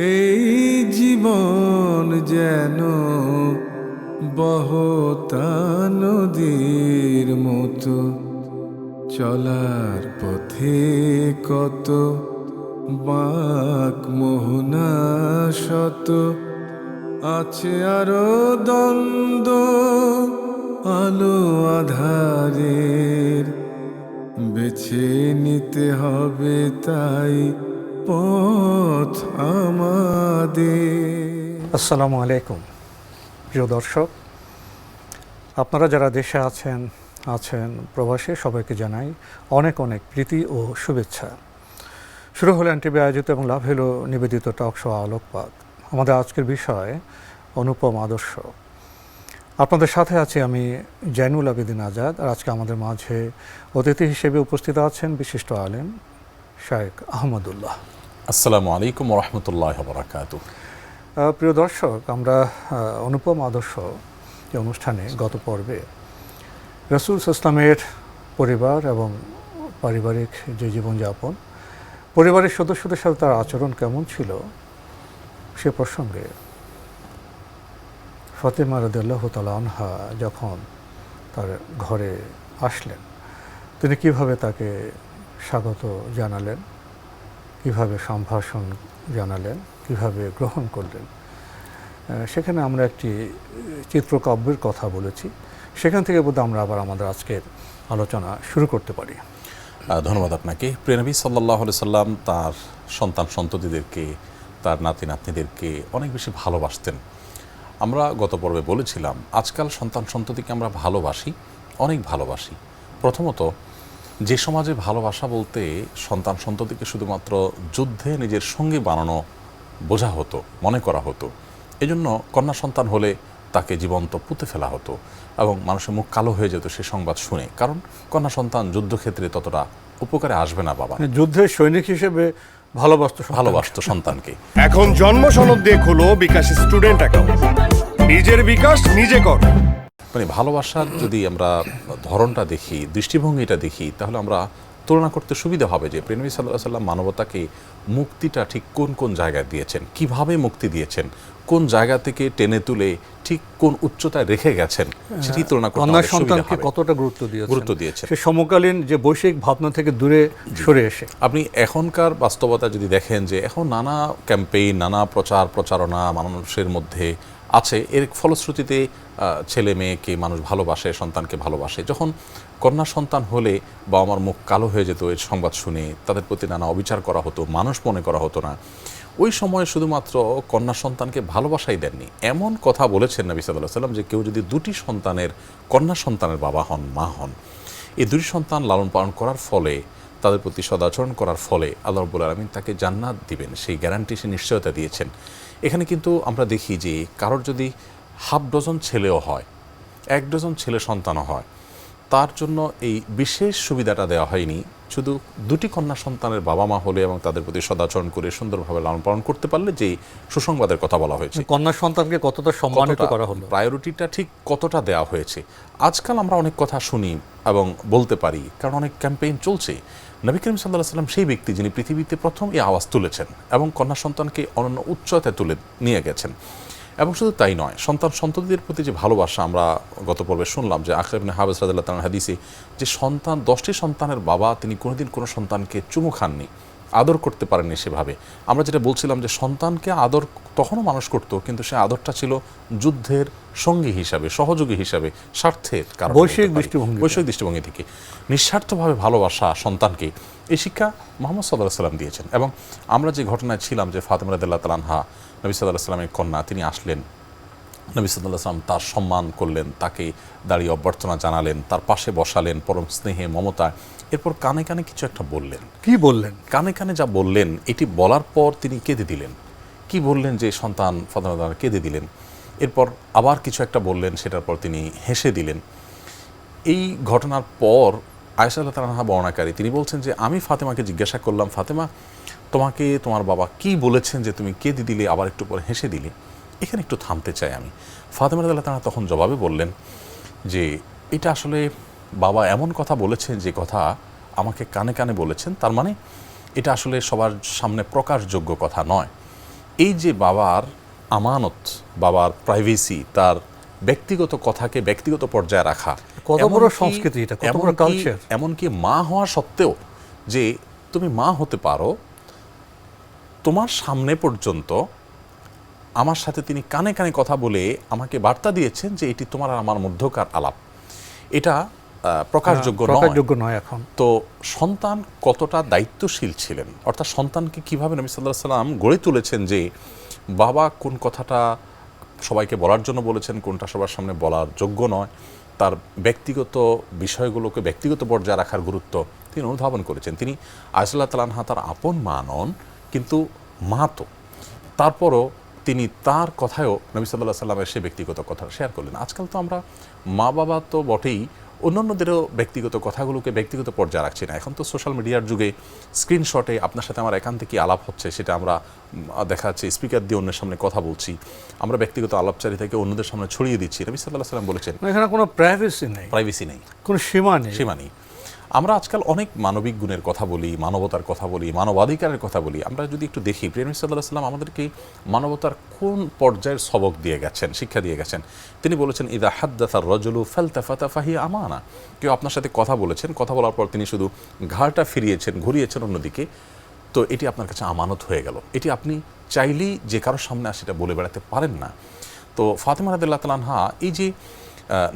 এই জীবন যেন বহতা নদীর মতো, চলার পথে কত বাঁক মোহনা শত, আছে আরো দ্বন্দ্ব আলো আধারের, বেছে নিতে হবে তাই পথ আমাদের। আসসালামু আলাইকুম প্রিয় দর্শক, আপনারা যারা দেশে আছেন প্রবাসে, সবাইকে জানাই অনেক অনেক প্রীতি ও শুভেচ্ছা। শুরু হলো এনটিভি আয়োজিত এবং লাভ হলো নিবেদিত টক শো আলোকপাত। আমাদের আজকের বিষয় অনুপম আদর্শ। আপনাদের সাথে আছি আমি জয়নুল আবেদিন আজাদ। আর আজকে আমাদের মাঝে অতিথি হিসেবে উপস্থিত আছেন বিশিষ্ট আলেম শায়েখ আহমদুল্লাহ। আসসালামু আলাইকুম ওয়া রাহমাতুল্লাহি ওয়া বারাকাতুহু। প্রিয় দর্শক, আমরা অনুপম আদর্শ এই অনুষ্ঠানে গত পর্বে রাসূল ইসলামের পরিবার এবং পারিবারিক যে জীবনযাপন, পরিবারের সদস্যদের সাথে তার আচরণ কেমন ছিল সে প্রসঙ্গে ফাতেমা রাদিয়াল্লাহু তাআলা আনহা যখন তার ঘরে আসলেন, তিনি কিভাবে তাকে স্বাগত জানালেন, কিভাবে সম্ভাষণ জানালেন, কিভাবে গ্রহণ করলেন, সেখানে আমরা একটি চিত্রকাব্যের কথা বলেছি। সেখান থেকে বোধহয় আমরা আবার আমাদের আজকের আলোচনা শুরু করতে পারি। ধন্যবাদ আপনাকে। প্রিয় নবী সাল্লাল্লাহু আলাইহি সাল্লাম তার সন্তান সন্ততিদেরকে, তার নাতি নাতনিদেরকে অনেক বেশি ভালোবাসতেন। আমরা গত পর্বে বলেছিলাম আজকাল সন্তান সন্ততিকে আমরা ভালোবাসি, অনেক ভালোবাসি। প্রথমত, যে সমাজে ভালোবাসা বলতে সন্তান সন্ততিকে শুধুমাত্র যুদ্ধে নিজের সঙ্গী বানানো বোঝা হতো, মনে করা হতো। এজন্য কন্যা সন্তান হলে তাকে জীবন্ত পুঁতে ফেলা হতো এবং মানুষের মুখ কালো হয়ে যেত সে সংবাদ শুনে, কারণ কন্যা সন্তান যুদ্ধক্ষেত্রে ততটা উপকারে আসবে না বাবা। যুদ্ধের সৈনিক হিসেবে ভালোবাসতো সন্তানকে। এখন জন্ম সনদ দিয়ে খোলো বিকাশ স্টুডেন্ট অ্যাকাউন্ট, নিজের বিকাশ নিজে কর। মানে ভালোবাসার যদি আমরা ধরনটা দেখি, দৃষ্টিভঙ্গিটা দেখি, তাহলে আমরা তুলনা করতে সুবিধা হবে যে প্রিয় নবী সাল্লাল্লাহু আলাইহি ওয়াসাল্লাম মানবতাকে মুক্তিটা ঠিক কোন কোন জায়গায় দিয়েছেন, কিভাবে মুক্তি দিয়েছেন, কোন জায়গা থেকে টেনে তুলে ঠিক কোন উচ্চতায় রেখে গেছেন, সেটি তুলনা করতে কন্যা সন্তানকে কতটা গুরুত্ব দিয়েছেন সে সমকালীন যে বৈশ্বিক ভাবনা থেকে দূরে সরে এসে। আপনি এখনকার বাস্তবতা যদি দেখেন যে এখন নানা ক্যাম্পেইন, নানা প্রচারণা মানুষের মধ্যে আছে, এর ফলশ্রুতিতে ছেলে মেয়েকে মানুষ ভালোবাসে, সন্তানকে ভালোবাসে। যখন কন্যা সন্তান হলে বাবা মার মুখ কালো হয়ে যেত এই সংবাদ শুনে, তাদের প্রতি নানা অবিচার করা হতো, মানুষ মনে করা হতো না। ওই সময় শুধুমাত্র কন্যা সন্তানকে ভালোবাসাই দেননি, এমন কথা বলেছেন নবী সাল্লাল্লাহু আলাইহি ওয়াসাল্লাম যে কেউ যদি দুটি সন্তানের, কন্যা সন্তানের বাবা হন, মা হন, এই দুটি সন্তান লালন পালন করার ফলে, তাদের প্রতি সদাচরণ করার ফলে আল্লাহ রাব্বুল আলামিন তাকে জান্নাত দিবেন, সেই গ্যারান্টি, সে নিশ্চয়তা দিয়েছেন। এখানে কিন্তু আমরা দেখি যে কারোর যদি হাফ ডজন ছেলেও হয়, 1 ডজন ছেলে সন্তানও হয়, তার জন্য এই বিশেষ সুবিধাটা দেওয়া হয়নি। শুধু দুটি কন্যা সন্তানের বাবা মা হলে এবং তাদের প্রতি সদাচরণ করে সুন্দরভাবে লালন পালন করতে পারলে যে সুসংবাদের কথা বলা হয়েছে, কন্যা সন্তানকে কতটা সম্মানিত করা হলো, প্রায়োরিটিটা ঠিক কতটা দেওয়া হয়েছে। আজকাল আমরা অনেক কথা শুনি এবং বলতে পারি, কারণ অনেক ক্যাম্পেইন চলছে। নবী করিম সাল্লাল্লাহু আলাইহি ওয়াসাল্লাম সেই ব্যক্তি যিনি পৃথিবীতে প্রথম এই আওয়াজ তুলেছেন এবং কন্যা সন্তানকে অনন্য উচ্চতায় তুলে নিয়ে গেছেন। এবং শুধু তাই নয়, সন্তান সন্ততিদের প্রতি যে ভালোবাসা, আমরা গত পর্বে শুনলাম যে আখর ইবনে হাবিস রাদিয়াল্লাহু তাআলা হাদিসে যে সন্তান, 10টি সন্তানের বাবা, তিনি কোনোদিন কোনো সন্তানকে চুমু খাননি, আদর করতে পারেননি সেভাবে। আমরা যেটা বলছিলাম যে সন্তানকে আদর তখনও মানুষ করত, কিন্তু সে আদরটা ছিল যুদ্ধের সঙ্গী হিসাবে, সহযোগী হিসাবে, স্বার্থের কারণে, বৈশ্বিক দৃষ্টিভঙ্গি থেকে নিঃস্বার্থভাবে ভালোবাসা সন্তানকে, এই শিক্ষা মুহাম্মদ সাল্লাল্লাহু আলাইহি ওয়াসাল্লাম দিয়েছেন। এবং আমরা যে ঘটনায় ছিলাম যে ফাতেমা রাদিয়াল্লাহু তাআলা আনহা, নবী সাল্লাল্লাহু আলাইহি ওয়াসাল্লামের কন্যা, তিনি আসলেন, নবী সাল্লাল্লাহু আলাইহি ওয়াসাল্লাম তার সম্মান করলেন, তাকে দাঁড়িয়ে অভ্যর্থনা জানালেন, তার পাশে বসালেন পরম স্নেহে মমতা। এরপর কানে কানে কিছু একটা বললেন। কি বললেন? কানে কানে যা বললেন, এটি বলার পর তিনি কেঁদে দিলেন। কি বললেন? যে সন্তান ফাতেমা কেঁদে দিলেন। এরপর আবার কিছু একটা বললেন, সেটার পর তিনি হেসে দিলেন। এই ঘটনার পর আয়েশা রাদিয়াল্লাহু তাআলা আনহা বর্ণনাকারী, তিনি বলছেন যে আমি ফাতেমাকে জিজ্ঞাসা করলাম, ফাতেমা, তোমাকে তোমার বাবা কি বলেছেন যে তুমি কেঁদে দিলে, আবার একটু পর হেসে দিলে? এখানে একটু থামতে চাই আমি। ফাতেমা রাদিয়াল্লাহু তাআলা তখন জবাবে বললেন যে এটা আসলে বাবা এমন কথা বলেছেন যে কথা আমাকে কানে কানে বলেছেন, তার মানে এটা আসলে সবার সামনে প্রকাশযোগ্য কথা নয়। এই যে বাবার আমানত, বাবার প্রাইভেসি, তার ব্যক্তিগত কথাকে ব্যক্তিগত পর্যায়ে রাখা, কত বড় সংস্কৃতি এটা, কত বড় কালচার। এমনকি মা হওয়া সত্ত্বেও যে তুমি মা হতে পারো, তোমার সামনে পর্যন্ত আমার সাথে তিনি কানে কানে কথা বলে আমাকে বার্তা দিয়েছেন যে এটি তোমার আর আমার মধ্যকার আলাপ, এটা প্রকাশযোগ্য নয় এখন। তো সন্তান কতটা দায়িত্বশীল ছিলেন, অর্থাৎ সন্তানকে কিভাবে নবী সাল্লাল্লাহু আলাইহি সাল্লাম গড়ে তুলেছেন যে বাবা কোন কথাটা সবাইকে বলার জন্য বলেছেন, কোনটা সবার সামনে বলার যোগ্য নয়, তার ব্যক্তিগত বিষয়গুলোকে ব্যক্তিগত পর্যায়ে রাখার গুরুত্ব তিনি অনুধাবন করেছেন। তিনি আয়েশা রাদিয়াল্লাহু তাআলা আনহা তার আপন মা নন, কিন্তু মা তো, তারপরও তিনি তার কথায়ও নবী সাল্লাল্লাহু আলাইহি সাল্লামের সে ব্যক্তিগত কথা শেয়ার করলেন। আজকাল তো আমরা মা বাবা তো বটেই, অন্যান্যদেরও ব্যক্তিগত কথাগুলোকে ব্যক্তিগত পর্যায়ে রাখছি না। এখন তো সোশ্যাল মিডিয়ার যুগে স্ক্রিনশটে আপনার সাথে আমার একান্তে কি আলাপ হচ্ছে সেটা আমরা দেখা যাচ্ছে স্পিকার দিয়ে অন্যের সামনে কথা বলছি, আমরা ব্যক্তিগত আলাপচারি থেকে অন্যদের সামনে ছড়িয়ে দিচ্ছি। নবী সাল্লাল্লাহু আলাইহি সাল্লাম বলেছেন এখানে কোনো প্রাইভেসি নেই, কোনো সীমা নেই। আমরা আজকাল অনেক মানবিক গুণের কথা বলি, মানবতার কথা বলি, মানবাধিকারের কথা বলি। আমরা যদি একটু দেখি প্রিয় নবী সাল্লাল্লাহু আলাইহি সাল্লাম আমাদেরকে মানবতার কোন পর্যায়ের সবক দিয়ে গেছেন, শিক্ষা দিয়ে গেছেন। তিনি বলেছেন ইদা হাদ্দাসার রজুলু ফালতাফাতা ফাহিয়া আমানা। কেউ আপনার সাথে কথা বলেছেন, কথা বলার পর তিনি শুধু ঘাড়টা ঘুরিয়েছেন অন্যদিকে, তো এটি আপনার কাছে আমানত হয়ে গেল। এটি আপনি চাইলেই যে কারোর সামনে সেটা বলে বেড়াতে পারেন না। তো ফাতেমা রাদিয়াল্লাহু তাআলা আনহা এই যে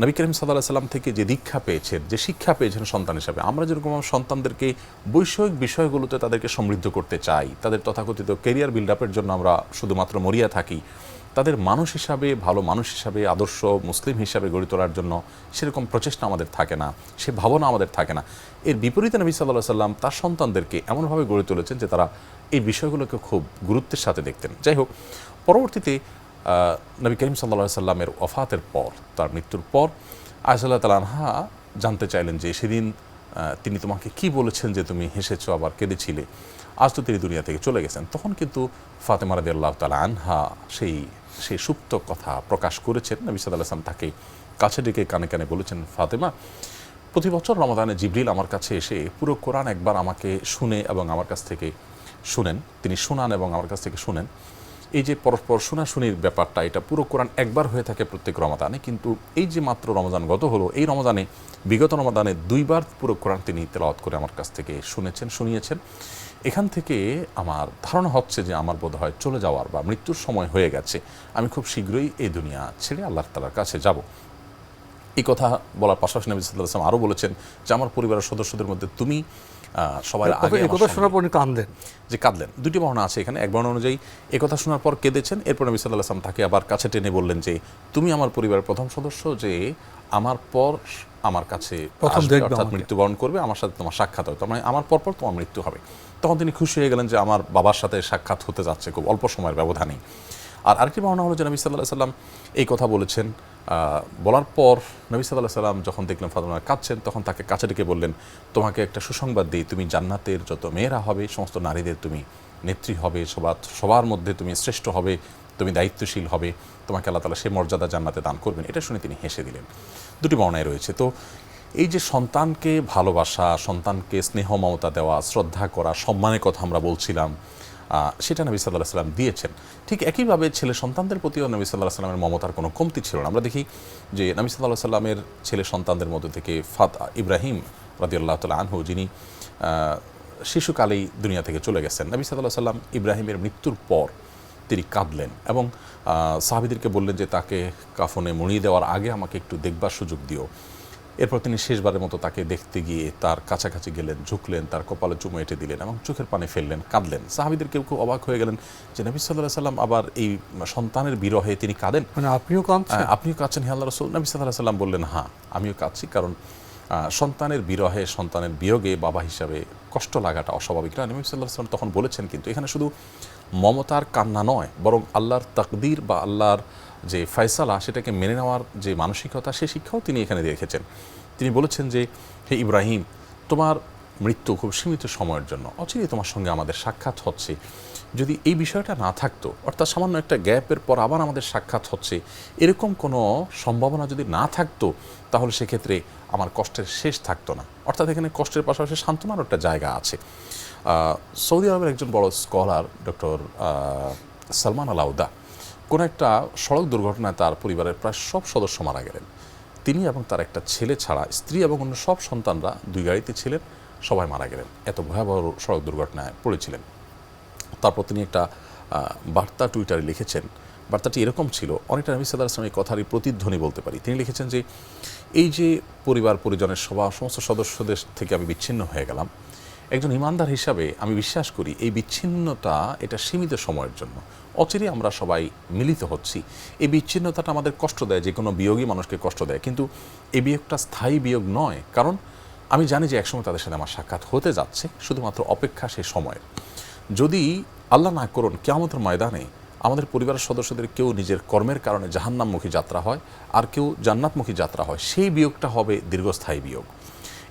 নবী করিম সাল্লাল্লাহু আলাইহি সাল্লাম থেকে যে দীক্ষা পেয়েছেন, যে শিক্ষা পেয়েছেন সন্তান হিসাবে, আমরা যেরকম সন্তানদেরকে বৈষয়িক বিষয়গুলোতে তাদেরকে সমৃদ্ধ করতে চাই, তাদের তথাকথিত ক্যারিয়ার বিল্ড আপের জন্য আমরা শুধুমাত্র মরিয়া থাকি, তাদের মানুষ হিসাবে, ভালো মানুষ হিসাবে, আদর্শ মুসলিম হিসাবে গড়ে তোলার জন্য সেরকম প্রচেষ্টা আমাদের থাকে না, সে ভাবনা আমাদের থাকে না। এর বিপরীতে নবী সাল্লাল্লাহু আলাইহি সাল্লাম তার সন্তানদেরকে এমনভাবে গড়ে তুলেছেন যে তারা এই বিষয়গুলোকে খুব গুরুত্বের সাথে দেখতেন। যাই হোক, পরবর্তীতে নবী করিম সাল্লাল্লাহু আলাইহি সাল্লামের ওফাতের পর, তার মৃত্যুর পর আয়েশা রাদিয়াল্লাহু তাআলা আনহা জানতে চাইলেন যে সেদিন তিনি তোমাকে কি বলেছেন যে তুমি হেসেছো আবার কেঁদেছিলে, আজ তো তিনি দুনিয়া থেকে চলে গেছেন। তখন কিন্তু ফাতেমা রাদিয়াল্লাহু তাআলা আনহা সেই সুপ্ত কথা প্রকাশ করেছেন। নবী সাল্লাল্লাহু আলাইহি সাল্লাম তাকে কাছে ডেকে কানে কানে বলেছেন, ফাতেমা, প্রতি বছর রমাদানে জিবরিল আমার কাছে এসে পুরো কোরআন একবার আমাকে শুনে এবং আমার কাছ থেকে শুনেন, তিনি শোনান এবং আমার কাছ থেকে শুনেন। এই যে পরস্পর শোনাশুনির ব্যাপারটা, এটা পুরো কোরআন একবার হয়ে থাকে প্রত্যেক রমাদানে, কিন্তু এই যে মাত্র রমজান গত হলো, এই রমজানে, বিগত রমাদানে 2 বার পুরো কোরআন তিনি তেলাওয়াত করে আমার কাছ থেকে শুনিয়েছেন। এখান থেকে আমার ধারণা হচ্ছে যে আমার বোধ হয় চলে যাওয়ার বা মৃত্যুর সময় হয়ে গেছে, আমি খুব শীঘ্রই এই দুনিয়া ছেড়ে আল্লাহ তাআলার কাছে যাব। এই কথা বলার পাশাপাশি নবী সাল্লাল্লাহু আলাইহি ওয়াসাল্লাম আরও বলেছেন যে আমার পরিবারের সদস্যদের মধ্যে তুমি সবার আগে যে কাঁদলেন। 2টি বর্ণনা আছে এখানে। এক বর্ণনা অনুযায়ী একথা শোনার পর কেঁদেছেন, এরপর নবী সাল্লাল্লাহু আলাইহি ওয়াসাল্লাম তাকে আবার কাছে টেনে বললেন যে তুমি আমার পরিবারের প্রথম সদস্য, যে আমার পর আমার কাছে অর্থাৎ মৃত্যুবরণ করবে, আমার সাথে তোমার সাক্ষাৎ হবে, মানে আমার পর তোমার মৃত্যু হবে। তখন তিনি খুশি হয়ে গেলেন যে আমার বাবার সাথে সাক্ষাৎ হতে যাচ্ছে খুব অল্প সময়ের ব্যবধানেই। আর আরেকটি বর্ণনা হলো যে নবী সাল্লাল্লাহু আলাইহি ওয়াসাল্লাম এই কথা বলেছেন, বলার পর নবী সাল্লাল্লাহু আলাইহি ওয়াসাল্লাম যখন দেখলেন ফাতেমা কাঁদছেন, তখন তাকে কাছে ডেকে বললেন, তোমাকে একটা সুসংবাদ দিই, তুমি জান্নাতের যত মেয়েরা হবে সমস্ত নারীদের তুমি নেত্রী হবে, সবার মধ্যে তুমি শ্রেষ্ঠ হবে, তুমি দায়িত্বশীল হবে, তোমাকে আল্লাহ তাআলা সেই মর্যাদা জান্নাতে দান করবেন। এটা শুনে তিনি হেসে দিলেন। 2টি বর্ণনায় রয়েছে। তো এই যে সন্তানকে ভালোবাসা, সন্তানকে স্নেহ মমতা দেওয়া, শ্রদ্ধা করা, সম্মানের কথা আমরা বলছিলাম, সেটা নবী সাল্লাল্লাহু আলাইহি ওয়াসাল্লাম দিয়েছেন। ঠিক একইভাবে ছেলে সন্তানদের প্রতিও নবী সাল্লাল্লাহু আলাইহি ওয়াসাল্লামের মমতার কোনো কমতি ছিল না। আমরা দেখি যে নবী সাল্লাল্লাহু আলাইহি ওয়াসাল্লামের ছেলে সন্তানদের মধ্যে থেকে ইব্রাহিম রাদিয়াল্লাহু তাআলা আনহু, যিনি শিশুকালেই দুনিয়া থেকে চলে গেছেন, নবী সাল্লাল্লাহু আলাইহি ওয়াসাল্লাম ইব্রাহিমের মৃত্যুর পর তিনি কাঁদলেন এবং সাহাবীদেরকে বললেন যে তাকে কাফনে মুড়িয়ে দেওয়ার আগে আমাকে একটু দেখবার সুযোগ দিও। এরপর তিনি শেষবারের মতো তাকে দেখতে গিয়ে তার কাছাকাছি গেলেন, ঝুঁকলেন, তার কপালে চুমু এঁটে দিলেন এবং চোখের পানি ফেললেন, কাঁদলেন। সাহাবীদের কেউ কেউ অবাক হয়ে গেলেন যে নবী সাল্লাল্লাহু আলাইহি ওয়াসাল্লাম আবার এই সন্তানের বিরহে তিনি কাঁদেন, মানে আপনিও কাঁদছেন? হে আল্লাহর রাসূল। নবী সাল্লাল্লাহু আলাইহি ওয়াসাল্লাম বললেন, হ্যাঁ, আমিও কাঁদছি, কারণ সন্তানের বিরহে, সন্তানের বিয়োগে বাবা হিসাবে কষ্ট লাগাটা অস্বাভাবিক না। নবী সাল্লাল্লাহু আলাইহি ওয়াসাল্লাম তখন বলেছেন, কিন্তু এখানে শুধু মমতার কান্না নয়, বরং আল্লাহর তাকদীর বা আল্লাহর যে ফয়সালা সেটাকে মেনে নেওয়ার যে মানসিকতা, সে শিক্ষাও তিনি এখানে রেখেছেন। তিনি বলেছেন যে হে ইব্রাহিম, তোমার মৃত্যু খুব সীমিত সময়ের জন্য, অচিরেই তোমার সঙ্গে আমাদের সাক্ষাৎ হচ্ছে। যদি এই বিষয়টা না থাকতো, অর্থাৎ সামান্য একটা গ্যাপের পর আবার আমাদের সাক্ষাৎ হচ্ছে, এরকম কোনো সম্ভাবনা যদি না থাকতো, তাহলে সেক্ষেত্রে আমার কষ্টের শেষ থাকতো না। অর্থাৎ এখানে কষ্টের পাশাপাশি সান্ত্বনার একটা জায়গা আছে। সৌদি আরবের একজন বড় স্কলার ডক্টর সালমান আলাউদা কোনো একটা সড়ক দুর্ঘটনায় তার পরিবারের প্রায় সব সদস্য মারা গেলেন। তিনি এবং তার একটা ছেলে ছাড়া স্ত্রী এবং অন্য সব সন্তানরা দুই গাড়িতে ছিলেন, সবাই মারা গেলেন। এত ভয়াবহ সড়ক দুর্ঘটনায় পড়েছিলেন। তারপর তিনি একটা বার্তা টুইটারে লিখেছেন। বার্তাটি এরকম ছিল, অনেকটা নবী সাল্লাল্লাহু আলাইহি ওয়াসাল্লামের কথারই প্রতিধ্বনি বলতে পারি। তিনি লিখেছেন যে এই যে পরিবার পরিজনের সমস্ত সদস্যদের থেকে আমি বিচ্ছিন্ন হয়ে গেলাম, একজন ইমানদার হিসাবে আমি বিশ্বাস করি এই বিচ্ছিন্নতা এটা সীমিত সময়ের জন্য। অচিরে আমরা সবাই মিলিত হচ্ছি। এই বিচ্ছিন্নতাটা আমাদের কষ্ট দেয়, যে কোনো বিয়োগই মানুষকে কষ্ট দেয়, কিন্তু এই বিয়োগটা স্থায়ী বিয়োগ নয়। কারণ আমি জানি যে একসময় তাদের সাথে আমার সাক্ষাৎ হতে যাচ্ছে, শুধুমাত্র অপেক্ষা সেই সময়ের। যদি আল্লাহ না করুন কিয়ামতের ময়দানে আমাদের পরিবারের সদস্যদের কেউ নিজের কর্মের কারণে জাহান্নামমুখী যাত্রা হয়, আর কেউ জান্নাতমুখী যাত্রা হয়, সেই বিয়োগটা হবে দীর্ঘস্থায়ী বিয়োগ।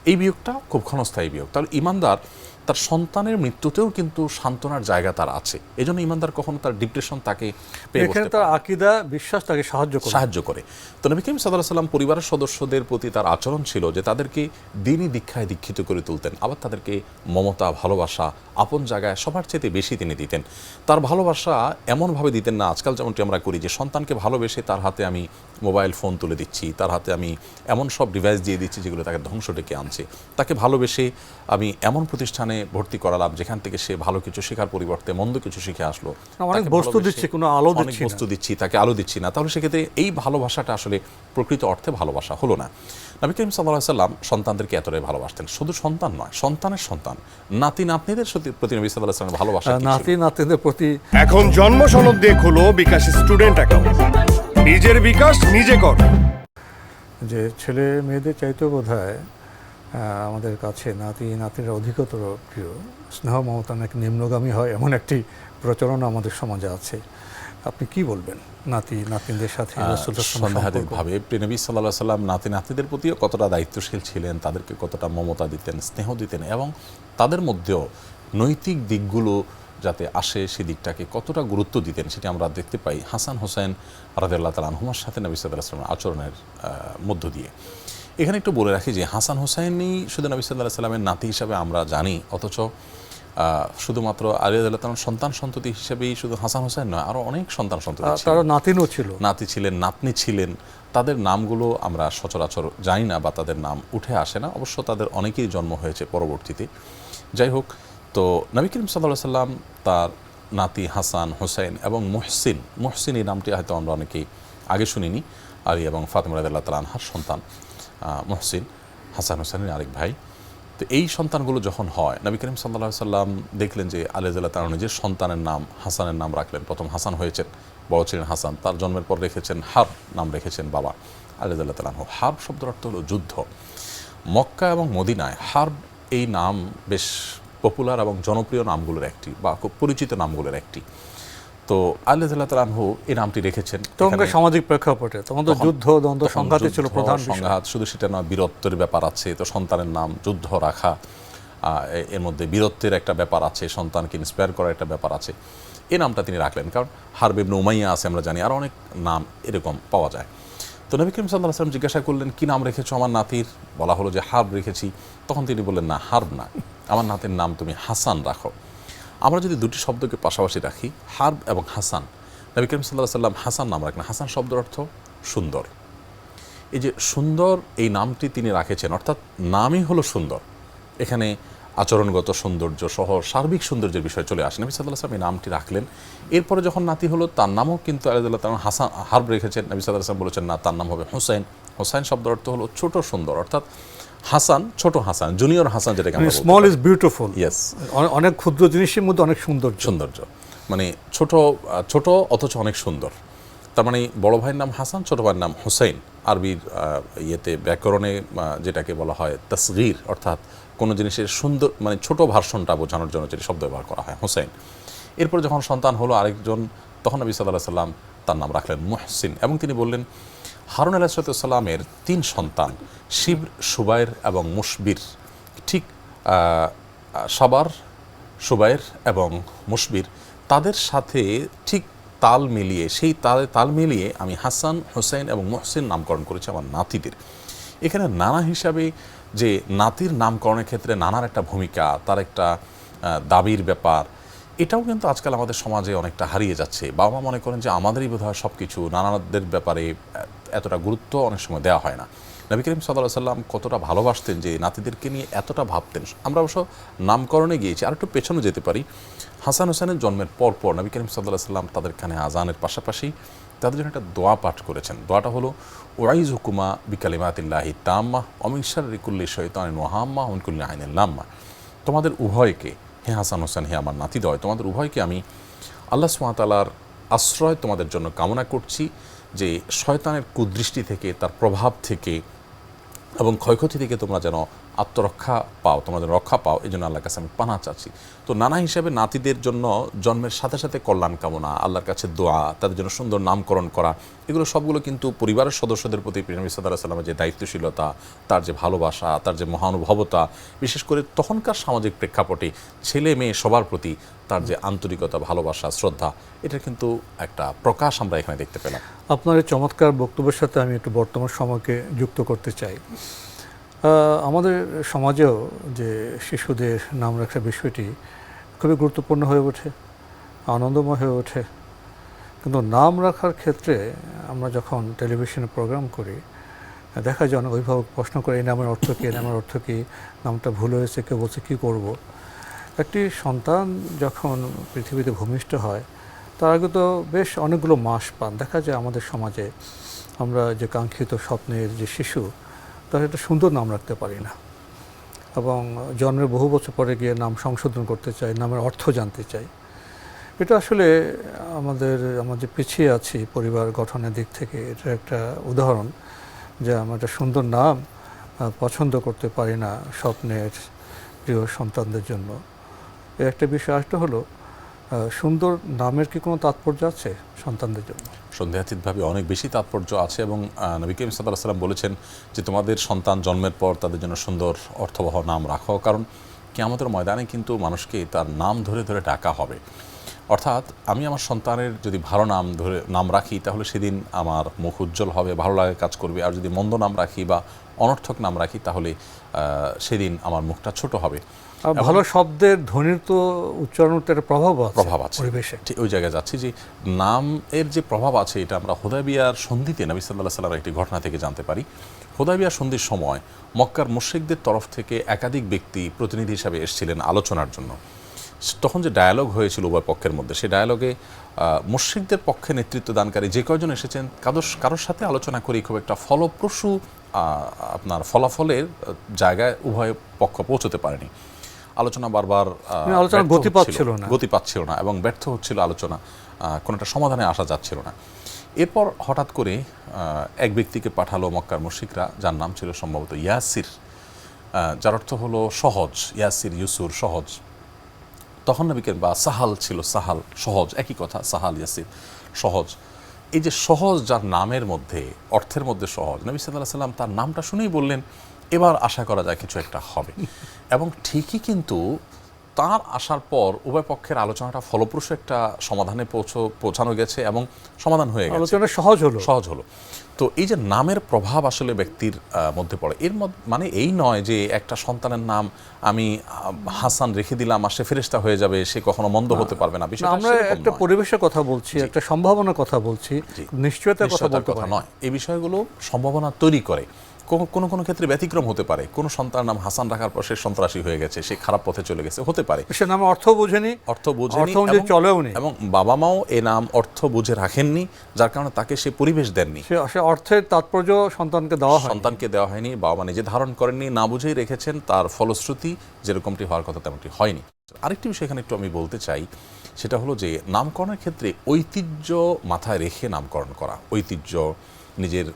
এই বিয়োগটা খুব ক্ষণস্থায়ী বিয়োগ। তাহলে ইমানদার তার সন্তানের মৃত্যুতেও কিন্তু সান্ত্বনার জায়গা তার আছে। এই জন্য ইমানদার কখনো তার ডিপ্রেশন তাকে এখানে তার আকীদা বিশ্বাস তাকে সাহায্য করে। তো নবী করিম সাল্লাল্লাহু আলাইহি ওয়াসাল্লাম পরিবারের সদস্যদের প্রতি তার আচরণ ছিল যে তাদেরকে দ্বীনি দীক্ষায় দীক্ষিত করে তুলতেন, আবার তাদেরকে মমতা ভালোবাসা আপন জায়গায় সবার চেয়ে বেশি তিনি দিতেন। তার ভালোবাসা এমনভাবে দিতেন না আজকাল যেমনটি আমরা করি, যে সন্তানকে ভালোবেসে তার হাতে আমি মোবাইল ফোন তুলে দিচ্ছি, তার হাতে আমি এমন সব ডিভাইস দিয়ে দিচ্ছি যেগুলো তাকে ধ্বংস ডেকে আনছে। তাকে ভালোবেসে আমি এমন প্রতিষ্ঠানে ভর্তি করালাম যেখান থেকে সে ভালো কিছু শেখার পরিবর্তে মন্দ কিছু শিখে আসলো। অনেক বস্তু দিচ্ছি, কোনো আলো অনেক বস্তু দিচ্ছি, তাকে আলো দিচ্ছি না। তাহলে সেক্ষেত্রে এই ভালোবাসাটা আসলে প্রকৃত অর্থে ভালোবাসা হলো না। নবী করিম সাল্লাল্লাহু আলাইহি ওয়াসাল্লাম সন্তানদেরকে এতটাই ভালোবাসতেন। শুধু সন্তান নয়, সন্তানের সন্তান নাতি নাতনিদের প্রতি নবী সাল্লাল্লাহু আলাইহি ওয়াসাল্লামের ভালোবাসা নাতি নাতনিদের প্রতি। এখন জন্ম সনদ দিয়ে খোলো বিকাশ স্টুডেন্ট অ্যাকাউন্ট। নিজের বিকাশ নিজে কর। যে ছেলে মেয়েদের চাইতেও বোধহয় আমাদের কাছে নাতি নাতিরা অধিকতর প্রিয়, স্নেহ মমতা নাকি নিম্নগামী হয় এমন একটি প্রচলন আমাদের সমাজে আছে। আপনি কি বলবেন নাতি নাতনিদের সাথে সন্দেহাতীতভাবে নবী সাল্লাল্লাহু আলাইহি ওয়াসাল্লাম নাতি নাতনিদের প্রতিও কতটা দায়িত্বশীল ছিলেন, তাদেরকে কতটা মমতা দিতেন, স্নেহ দিতেন, এবং তাদের মধ্যেও নৈতিক দিকগুলো যাতে আসে সেই দিকটাকে কতটা গুরুত্ব দিতেন সেটি আমরা দেখতে পাই হাসান হোসেন রাদিয়াল্লাহু তাআলা আনহুমার সাথে নবী সাল্লাল্লাহু আলাইহি ওয়াসাল্লামের আচরণের মধ্য দিয়ে। এখানে একটু বলে রাখি যে হাসান হোসেনই শুধু নবী সাল্লাল্লাহু আলাইহি ওয়াসাল্লামের নাতি হিসাবে আমরা জানি, অথচ শুধুমাত্র আলী রাদিয়াল্লাহু তাআলার সন্তান সন্ততি হিসেবেই শুধু হাসান হোসেন নয়, আরও অনেক সন্তান সন্ততি তারা নাতিনও ছিল, নাতি ছিলেন, নাতনি ছিলেন। তাদের নামগুলো আমরা সচরাচর জানি না বা তাদের নাম উঠে আসে না। অবশ্য তাদের অনেকেই জন্ম হয়েছে পরবর্তীতে। যাই হোক, তো নবী করিম সাল্লাল্লাহু আলাইহি ওয়াসাল্লাম তার নাতি হাসান হোসেন এবং মুহসিন এই নামটি হয়তো আমরা অনেকেই আগে শুনিনি, আলী এবং ফাতেমা রাদিয়াল্লাহু তাআলা আনহার সন্তান মুহসিন, হাসান হোসেনের আরেক ভাই। তো এই সন্তানগুলো যখন হয়, নবী করিম সাল্লাল্লাহু আলাইহি ওয়াসাল্লাম দেখলেন যে আলী রাদিয়াল্লাহু তাআলা নিজের সন্তানের নাম হাসানের নাম রাখলেন। প্রথম হাসান হয়েছেন, বড় ছিলেন হাসান, তার জন্মের পর রেখেছেন হার্ব নাম রেখেছেন বাবা আলী রাদিয়াল্লাহু তাআলা আনহু। হার্ব শব্দের অর্থ হলো যুদ্ধ। মক্কা এবং মদিনায় হার্ব এই নাম বেশ পপুলার এবং জনপ্রিয় নামগুলোর একটি, বা খুব পরিচিত নামগুলোর একটি। তো আলী রাদিয়াল্লাহু তাআলা আনহু এই নামটি রেখেছেন। তখনকার সামাজিক প্রেক্ষাপটে তোমাদের যুদ্ধ দ্বন্দ্ব সংঘাতই ছিল প্রধান সংঘাত। শুধু সেটা নয়, বীরত্বের ব্যাপার আছে। তো সন্তানের নাম যুদ্ধ রাখা, এর মধ্যে বীরত্বের একটা ব্যাপার আছে, সন্তানকে ইন্সপায়ার করার একটা ব্যাপার আছে। এই নামটা তিনি রাখলেন, কারণ হারব ইবনে উমাইয়া আছে আমরা জানি, আর অনেক নাম এরকম পাওয়া যায়। তো নবী করিম সাল্লাল্লাহু আলাইহি ওয়াসাল্লাম জিজ্ঞাসা করলেন, কি নাম রেখেছো আমার নাতির? বলা হলো যে হার্ব রেখেছি। তখন তিনি বললেন, না, হার্ব না, আমার নাতির নাম তুমি হাসান রাখো। আমরা যদি দুটি শব্দকে পাশাপাশি রাখি, হার্ব এবং হাসান, নবী করিম সাল্লাল্লাহু আলাইহি ওয়াসাল্লাম হাসান নাম রাখলেন। হাসান শব্দের অর্থ সুন্দর। এই যে সুন্দর, এই নামটি তিনি রাখেছেন, অর্থাৎ নামই হলো সুন্দর। এখানে আচরণগত সৌন্দর্য সহ সার্বিক সৌন্দর্যের বিষয় চলে আসে। নবী সাল্লাল্লাহু আলাইহি ওয়াসাল্লাম এই নামটি রাখলেন। এরপরে যখন নাতি হলো, তার নামও কিন্তু আলী রাদিয়াল্লাহু তাআলা হাসান হার্ব রেখেছেন। নবী সাল্লাল্লাহু আলাইহি ওয়াসাল্লাম বলেছেন, না, তার নাম হবে হোসেন। হোসেন শব্দের অর্থ হলো ছোট সুন্দর, অর্থাৎ হাসান ছোট হাসান, জুনিয়র হাসান, যেটাকে আমরা বলি। Small is beautiful. ইয়েস, অনেক ক্ষুদ্র জিনিসের মধ্যে অনেক সৌন্দর্য, মানে ছোট ছোট অথচ অনেক সুন্দর। তার মানে বড় ভাইয়ের নাম হাসান, ছোট ভাইয়ের নাম হোসেন। আরবির ব্যাকরণে যেটাকে বলা হয় তাসগীর, অর্থাৎ কোনো জিনিসের সুন্দর মানে ছোট ভার্সনটা বোঝানোর জন্য যেটি শব্দ ব্যবহার করা হয়, হোসেন। এরপর যখন সন্তান হলো আরেকজন, তখন নবী সাল্লাল্লাহু আলাইহি ওয়াসাল্লাম তার নাম রাখলেন মুহসিন, এবং তিনি বললেন হারুন আলাইহিস সালামের 3 সন্তান শিবর, সুবাইর এবং মুশবির, ঠিক সুবাইর এবং মুশবির, তাদের সাথে ঠিক তাল মিলিয়ে, সেই তাল মিলিয়ে আমি হাসান, হোসেন এবং মুহসিন নামকরণ করেছি আমার নাতিদের। এখানে নানা হিসাবে যে নাতির নামকরণের ক্ষেত্রে নানার একটা ভূমিকা, তার একটা দাবির ব্যাপার, এটাও কিন্তু আজকাল আমাদের সমাজে অনেকটা হারিয়ে যাচ্ছে। বাবা মা মনে করেন যে আমাদেরই বোধহয় সব কিছু, নানাদের ব্যাপারে এতটা গুরুত্ব অনেক সময় দেওয়া হয় না। নবী করিম সাল্লাল্লাহু আলাইহি সাল্লাম কতটা ভালোবাসতেন যে নাতিদেরকে নিয়ে এতটা ভাবতেন। আমরা অবশ্য নামকরণে গিয়েছি, আর একটু পেছনে যেতে পারি। হাসান হোসেনের জন্মের পর নবী করিম সাল্লাল্লাহু আলাইহি সাল্লাম তাদের কানে আজানের পাশাপাশি তাদের জন্য একটা দোয়া পাঠ করেছেন। দোয়াটা হলো উআইযুকুমা বিকালিমাতিল্লাহি তাম্মাহ ওয়া মিন শাররি কুল্লি শাইতানিন ওয়া হাম্মাহ ওয়া মিন কুল্লি আইনিন লাম্মাহ। তোমাদের উভয়কে, হে হাসান হোসেন, হে আমার নাতিদ্বয়, তোমাদের উভয়কে আমি আল্লাহ সুবহানাহু ওয়া তাআলার আশ্রয় তোমাদের জন্য কামনা করছি, যে শয়তানের কুদৃষ্টি থেকে, তার প্রভাব থেকে এবং ক্ষয়ক্ষতি থেকে তোমরা যেন আত্মরক্ষা পাও, তোমরা যেন রক্ষা পাও, এই জন্য আল্লাহর কাছে আমি পানাহ চাচ্ছি। তো নানা হিসাবে নাতিদের জন্য জন্মের সাথে সাথে কল্যাণ কামনা, আল্লাহর কাছে দোয়া, তাদের জন্য সুন্দর নামকরণ করা, এগুলো সবগুলো কিন্তু পরিবারের সদস্যদের প্রতি নবী সাল্লাল্লাহু আলাইহি ওয়াসাল্লামের যে দায়িত্বশীলতা, তার যে ভালোবাসা, তার যে মহানুভবতা, বিশেষ করে তখনকার সামাজিক প্রেক্ষাপটে ছেলে মেয়ে সবার প্রতি তার যে আন্তরিকতা, ভালোবাসা, শ্রদ্ধা, এটার কিন্তু একটা প্রকাশ আমরা এখানে দেখতে পেলাম। আপনার এই চমৎকার বক্তব্যের সাথে আমি একটু বর্তমান সময়কে যুক্ত করতে চাই। আমাদের সমাজেও যে শিশুদের নাম রাখার বিষয়টি খুবই গুরুত্বপূর্ণ হয়ে ওঠে, আনন্দময় হয়ে ওঠে। কিন্তু নাম রাখার ক্ষেত্রে আমরা যখন টেলিভিশনে প্রোগ্রাম করি, দেখা যায় অনেক অভিভাবক প্রশ্ন করে এই নামের অর্থ কী, এই নামের অর্থ কী, নামটা ভুল হয়েছে, কেউ বলছে কী করব। একটি সন্তান যখন পৃথিবীতে ভূমিষ্ঠ হয় তার আগে তো বেশ অনেকগুলো মাস পান। দেখা যায় আমাদের সমাজে আমরা যে কাঙ্ক্ষিত স্বপ্নের যে শিশু, তার একটা সুন্দর নাম রাখতে পারি না, এবং জন্মের বহু বছর পরে গিয়ে নাম সংশোধন করতে চাই, নামের অর্থ জানতে চাই। এটা আসলে আমরা যে পিছিয়ে আছি পরিবার গঠনের দিক থেকে, এটা একটা উদাহরণ যে আমরা একটা সুন্দর নাম পছন্দ করতে পারি না স্বপ্নের প্রিয় সন্তানদের জন্য। এই একটা বিষয় আসতে হলো, সুন্দর নামের কি কোনো তাৎপর্য আছে সন্তানদের জন্য? সন্দেহাতীতভাবে অনেক বেশি তাৎপর্য আছে, এবং নবী করিম সাল্লাল্লাহু আলাইহি ওয়াসাল্লাম বলেছেন যে তোমাদের সন্তান জন্মের পর তাদের জন্য সুন্দর অর্থবহ নাম রাখো, কারণ কিয়ামতের ময়দানে কিন্তু মানুষকে তার নাম ধরে ধরে ডাকা হবে। অর্থাৎ আমি আমার সন্তানের যদি ভালো নাম রাখি, তাহলে সেদিন আমার মুখ উজ্জ্বল হবে, ভালো লাগে কাজ করবে। আর যদি মন্দ নাম রাখি বা অনর্থক নাম রাখি, তাহলে সেদিন আমার মুখটা ছোট হবে। ভালো শব্দের ধ্বনির তো উচ্চারণের একটা প্রভাব আছে পরিবেশে। ঠিক ওই জায়গায় যাচ্ছি যে নামের যে প্রভাব আছে, এটা আমরা হুদায়বিয়ার সন্ধিতে নবী সাল্লাল্লাহু আলাইহি ওয়াসাল্লামের একটি ঘটনা থেকে জানতে পারি। হুদায়বিয়ার সন্ধির সময় মক্কার মুশরিকদের তরফ থেকে একাধিক ব্যক্তি প্রতিনিধি হিসাবে এসেছিলেন আলোচনার জন্য। তখন যে ডায়ালগ হয়েছিল উভয় পক্ষের মধ্যে, সেই ডায়ালগে মুশরিকদের পক্ষে নেতৃত্ব দানকারী যে কয়জন এসেছেন, কারোর সাথে আলোচনা করি খুব একটা ফলপ্রসূ আপনার ফলাফলের জায়গায় উভয় পক্ষ পৌঁছতে পারেনি। আলোচনা বারবার গতি পাচ্ছিল না এবং ব্যর্থ হচ্ছিল আলোচনা, কোনো একটা সমাধানে আসা যাচ্ছিল না। এরপর হঠাৎ করে এক ব্যক্তিকে পাঠালো মক্কার মুশরিকরা, যার নাম ছিল সম্ভবত ইয়াসির, যার অর্থ হলো সহজ। ইয়াসির, ইউসুর, সহজ। তখন নবীকে, বা সাহাল ছিল, সাহাল সহজ, একই কথা, সাহাল ইয়াসির সহজ। এই যে সহজ, যার নামের মধ্যে, অর্থের মধ্যে সহজ, নবী সাল্লাল্লাহু আলাইহি ওয়াসাল্লাম তার নামটা শুনেই বললেন এবার আশা করা যায় কিছু একটা হবে। এবং ঠিকই কিন্তু তার আসার পর উভয় পক্ষের আলোচনাটা ফলপ্রসূ একটা সমাধানে পৌঁছানো গেছে এবং সমাধান হয়ে গেছে, আলোচনা সহজ হলো। তো এই যে নামের প্রভাব আসলে ব্যক্তির মধ্যে পড়ে, এর মানে এই নয় যে একটা সন্তানের নাম আমি হাসান রেখে দিলাম আর সে ফেরেশতা হয়ে যাবে, সে কখনো মন্দ হতে পারবে না। বিষয়টা আমরা একটা পরিবেশের কথা বলছি, একটা সম্ভাবনার কথা বলছি, নিশ্চয়তার কথা নয়। এই বিষয়গুলো সম্ভাবনা তৈরি করে। কোনো ক্ষেত্রে ব্যতিক্রম হতে পারে। কোন সন্তানের নাম হাসান রাখার পর সে সন্ত্রাসী হয়ে গেছে, সে খারাপ পথে চলে গেছে, হতে পারে। সে নামে অর্থ বোঝেনি, এবং বাবা মাও এ নাম অর্থ বুঝে রাখেননি, যার কারণে তাকে সে পরিবেশ দেননি। সে অর্থের তাৎপর্য সন্তানকে দেওয়া হয়নি, বাবা মা নিজে ধারণ করেননি, না বুঝেই রেখেছেন। তার ফলশ্রুতি যেরকমটি হওয়ার কথা তেমনটি হয়নি। আরেকটি বিষয় এখানে একটু আমি বলতে চাই, সেটা হলো যে নামকরণের ক্ষেত্রে ঐতিহ্য মাথায় রেখে নামকরণ করা, ঐতিহ্য, নিজের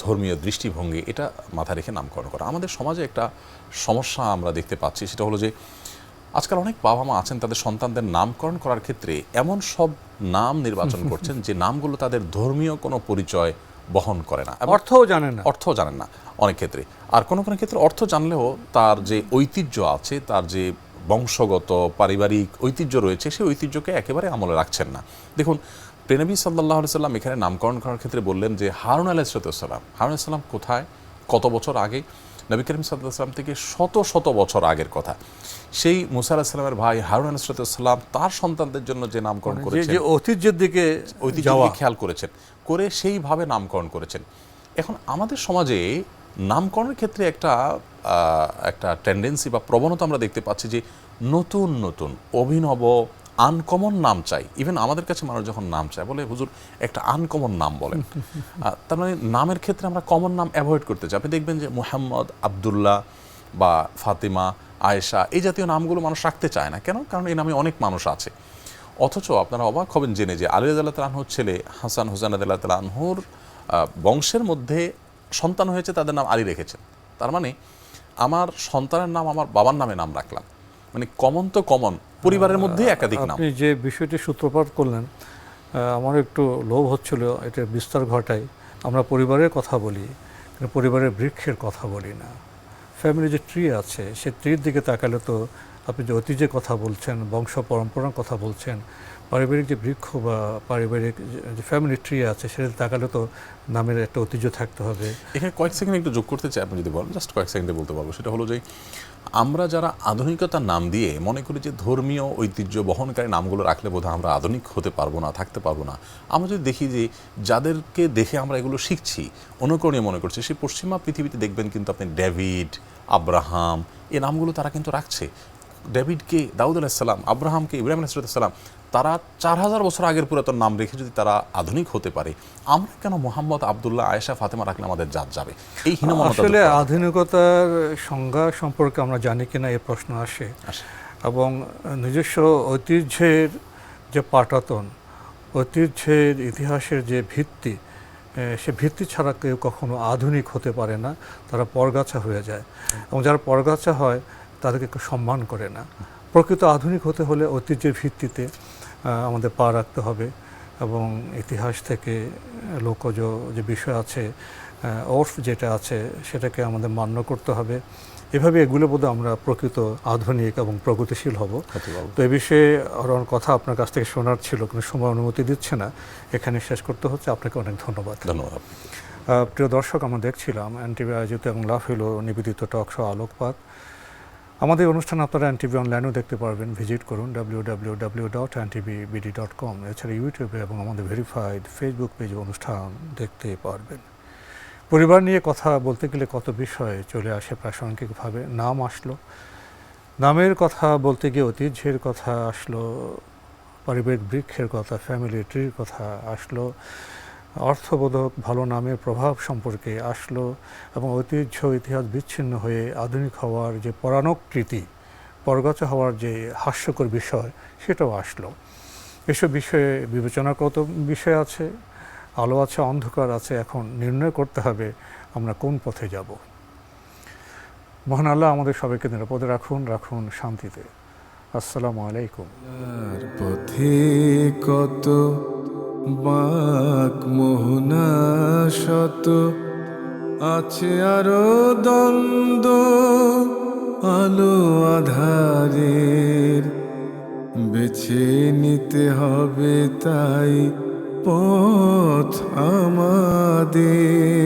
ধর্মীয় দৃষ্টিভঙ্গি, এটা মাথায় রেখে নামকরণ করা। আমাদের সমাজে একটা সমস্যা আমরা দেখতে পাচ্ছি, সেটা হলো যে আজকাল অনেক বাবা মা আছেন, তাদের সন্তানদের নামকরণ করার ক্ষেত্রে এমন সব নাম নির্বাচন করছেন যে নামগুলো তাদের ধর্মীয় কোনো পরিচয় বহন করে না, অর্থও জানেন না অনেক ক্ষেত্রে। আর কোনো ক্ষেত্রে অর্থ জানলেও তার যে ঐতিহ্য আছে, তার যে বংশগত পারিবারিক ঐতিহ্য রয়েছে, সেই ঐতিহ্যকে একেবারে আমলে রাখছেন না। দেখুন, নবী সাল্লাল্লাহু আলাইহি ওয়াসাল্লাম এখানে নামকরণ করার ক্ষেত্রে বললেন যে হারুন আলাইহিস সালাম কোথায়, কত বছর আগে, নবী করিম সাল্লাল্লাহু আলাইহি ওয়াসাল্লাম থেকে শত শত বছর আগের কথা। সেই মুসা আলাইহিস সালামের ভাই হারুন আলাইহিস সালাম তার সন্তানদের জন্য যে নামকরণ করেছেন, যে ঐতিহ্যের দিকে যাওয়া, খেয়াল করেছেন, করে সেইভাবে নামকরণ করেছেন। এখন আমাদের সমাজে নামকরণের ক্ষেত্রে একটা টেন্ডেন্সি বা প্রবণতা আমরা দেখতে পাচ্ছি যে নতুন নতুন অভিনব আনকমন নাম চাই। ইভেন আমাদের কাছে মানুষ যখন নাম চায় বলে হুজুর একটা আনকমন নাম বলেন। তার মানে নামের ক্ষেত্রে আমরা কমন নাম অ্যাভয়েড করতে চাই। আপনি দেখবেন যে মুহাম্মদ, আবদুল্লাহ বা ফাতিমা, আয়েশা এই জাতীয় নামগুলো মানুষ রাখতে চায় না। কেন? কারণ এই নামে অনেক মানুষ আছে। অথচ আপনারা অবাক হবেন জেনে যে আলী রাদিয়াল্লাহু তাআলা আনহুর ছেলে হাসান হুসাইন রাদিয়াল্লাহু তাআলা আনহুর বংশের মধ্যে সন্তান হয়েছে, তাদের নাম আলী রেখেছেন। তার মানে আমার সন্তানের নাম আমার বাবার নামে নাম রাখলাম। মানে কমন তো কমন, পরিবারের মধ্যে একাধিক নাম। আপনি যে বিষয়টি সূত্রপাত করলেন, আমার একটু লোভ হচ্ছিল এটা বিস্তার ঘটাই। আমরা পরিবারের কথা বলি, কিন্তু পরিবারের বৃক্ষের কথা বলি না। ফ্যামিলি যে ট্রি আছে, সে ট্রির দিকে তাকালে তো আপনি যে ঐতিহ্যের কথা বলছেন, বংশ পরম্পরার কথা বলছেন, পারিবারিক যে বৃক্ষ বা পারিবারিক যে ফ্যামিলি ট্রি আছে, সেটাতে তাকালে তো নামের একটা ঐতিহ্য থাকতে হবে। এখানে কয়েক সেকেন্ড একটু যোগ করতে চাই, আপনি যদি বলেন, জাস্ট কয়েক সেকেন্ডে বলতে পারবো। সেটা হলো যে আমরা যারা আধুনিকতার নাম দিয়ে মনে করি যে ধর্মীয় ঐতিহ্য বহনকারী নামগুলো রাখলে বোধহয় আমরা আধুনিক হতে পারবো না, থাকতে পারবো না। আমরা যদি দেখি যে যাদেরকে দেখে আমরা এগুলো শিখছি, অনুকরণীয় মনে করছি, সেই পশ্চিমা পৃথিবীতে দেখবেন কিন্তু আপনি ডেভিড, আব্রাহাম এই নামগুলো তারা কিন্তু রাখছে। ডেভিডকে দাউদ আলাইহিস সালাম, আব্রাহামকে ইব্রাহিম আলাইহিস সালাম, তারা 4000 বছর আগের পুরাতন নাম রেখে যদি তারা আধুনিক হতে পারে, আমরা কেন মোহাম্মদ, আবদুল্লাহ, আয়েশা, ফাতেমা রাখলে আমাদের জাত যাবে? এই হীনমন্যতা। আসলে আধুনিকতার সংজ্ঞা সম্পর্কে আমরা জানি কিনা এই প্রশ্ন আসে, এবং নিজস্ব ঐতিহ্যের যে পাটাতন, ঐতিহ্যের ইতিহাসের যে ভিত্তি, সে ভিত্তি ছাড়া কেউ কখনো আধুনিক হতে পারে না। তারা পরগাছা হয়ে যায়, এবং যারা পরগাছা হয় তাদেরকে কেউ সম্মান করে না। প্রকৃত আধুনিক হতে হলে ঐতিহ্যের ভিত্তিতে আমাদের পা রাখতে হবে, এবং ইতিহাস থেকে লোকজ যে বিষয় আছে, ওরফ যেটা আছে, সেটাকে আমাদের মান্য করতে হবে। এভাবে এগুলো বোধহয় আমরা প্রকৃত আধুনিক এবং প্রগতিশীল হব। তো এ বিষয়ে আরও কথা আপনার কাছ থেকে শোনার ছিল, কিন্তু সময় অনুমতি দিচ্ছে না, এখানে শেষ করতে হচ্ছে। আপনাকে অনেক ধন্যবাদ। ধন্যবাদ। প্রিয় দর্শক, আমরা দেখছিলাম এনটিভি আয়োজিত এবং লাফিলো নিবেদিত টক শো আলোকপাত। আমাদের অনুষ্ঠান আপনারা এনটিভি অনলাইনেও দেখতে পারবেন, ভিজিট করুন www.ntvbd.com। এছাড়া ইউটিউবে এবং আমাদের ভেরিফাইড ফেসবুক পেজে অনুষ্ঠান দেখতে পারবেন। পরিবার নিয়ে কথা বলতে গেলে কত বিষয় চলে আসে প্রাসঙ্গিকভাবে। নাম আসলো, নামের কথা বলতে গিয়ে ঐতিহ্যের কথা আসলো, পারিবারিক বৃক্ষের কথা, ফ্যামিলি ট্রির কথা আসলো, অর্থবোধক ভালো নামের প্রভাব সম্পর্কে আসলো, এবং ঐতিহ্য ইতিহাস বিচ্ছিন্ন হয়ে আধুনিক হওয়ার যে পরাণকৃতি, পরগাছা হওয়ার যে হাস্যকর বিষয়, সেটাও আসলো। এসব বিষয়ে বিবেচনা কত বিষয় আছে, আলো আছে, অন্ধকার আছে। এখন নির্ণয় করতে হবে আমরা কোন পথে যাব। মহান আল্লাহ আমাদের সবাইকে নিরাপদে রাখুন, রাখুন শান্তিতে। আসসালামু আলাইকুম। পথে কত বাক মোহনা শত, আছে আরো দ্বন্দ্ব আলো আধারের, বেছে নিতে হবে তাই পথ আমাদের।